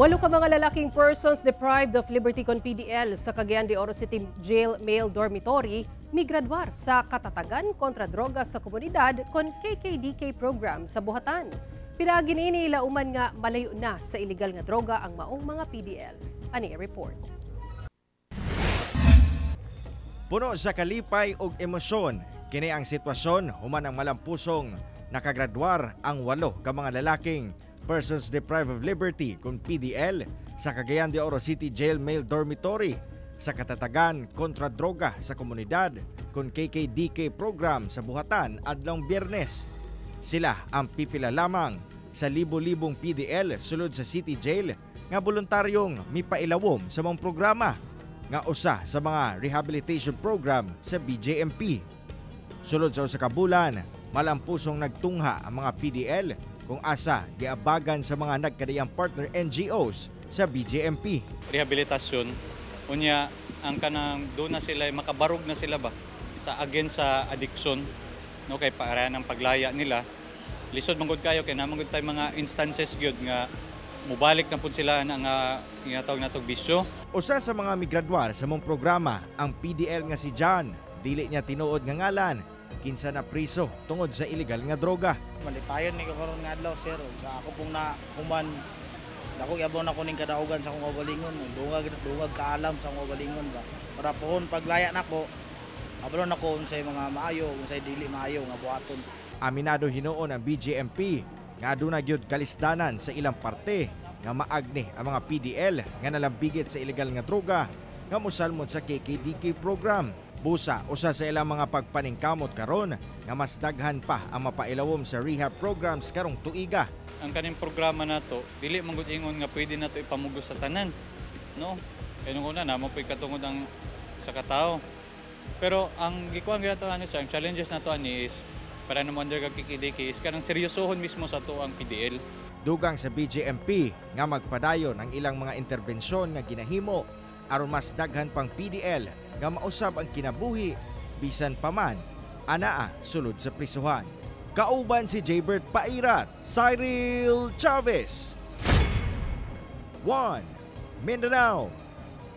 Walo ka mga lalaking persons deprived of liberty kon PDL sa Cagayan de Oro City Jail Male Dormitory migradwar sa katatagan kontra droga sa komunidad kon KKDK program sa buhatan. Pinagi niini lauman nga malayo na sa illegal nga droga ang maong mga PDL. Ani report. Puno sa kalipay ug emosyon, kini ang sitwasyon human ang malampusong nakagradwar ang 8 ka mga lalaking persons deprived of liberty kung PDL sa Cagayan de Oro City Jail Male Dormitory sa katatagan kontra droga sa komunidad kung KKDK program sa buhatan adlong Biyernes. Sila ang pipila lamang sa libo-libong PDL sulod sa City Jail nga voluntaryong mipailawom sa mga programa nga usa sa mga rehabilitation program sa BJMP. Sulod sa usa ka bulan, malampusong nagtungha ang mga PDL kung asa giabagan sa mga nagkadiyang partner NGOs sa BJMP. Rehabilitasyon, unya ang kanang doon na sila, makabarog na sila ba sa against sa addiction, no, kay para ng paglaya nila. Lisod manggod kayo kay namangod tay mga instances gyud nga mubalik na pud sila nga ginatawag natog bisyo. Usa sa mga migradwar sa mong programa ang PDL nga si John, dili niya tinuod nga ngalan, kinsa na priso tungod sa illegal nga droga. Malipayon ni karon nga adlaw sir, sa ako pong na human dako yabaw na kuning kadaugan sa akong kaugalingon, dungag kaalam sa akong kaugalingon ba. Para pohon paglaya nako, abron nako unsay mga maayo, unsay dili maayo nga buhaton. Aminado hinuon ang BJMP nga aduna gyud kalisdanan sa ilang parte nga maagni ang mga PDL nga nalambigit sa illegal nga droga nga mosalmon sa KKDK program. Busa usa sa ilang mga pagpaningkamot karon nga mas daghan pa ang mapailawom sa rehab programs karong tuiga. Ang kaning programa nato dili man gud ingon nga pwede nato ipamugos sa tanan, no? Kay nung una namo poy katungod ang sa katao. Pero ang gikuan gyud ani sa ang challenges nato ani is para naman under kag KKDK is kanang seryosohon mismo sa to ang PDL. Dugang sa BJMP nga magpadayon ang ilang mga interbensyon nga ginahimo aron mas daghan pang PDL nga mausab ang kinabuhi bisan pa man anaa sulod sa prisuhan. Kauban si Jaybert Pairat, Cyril Chavez. 1 Mindanao.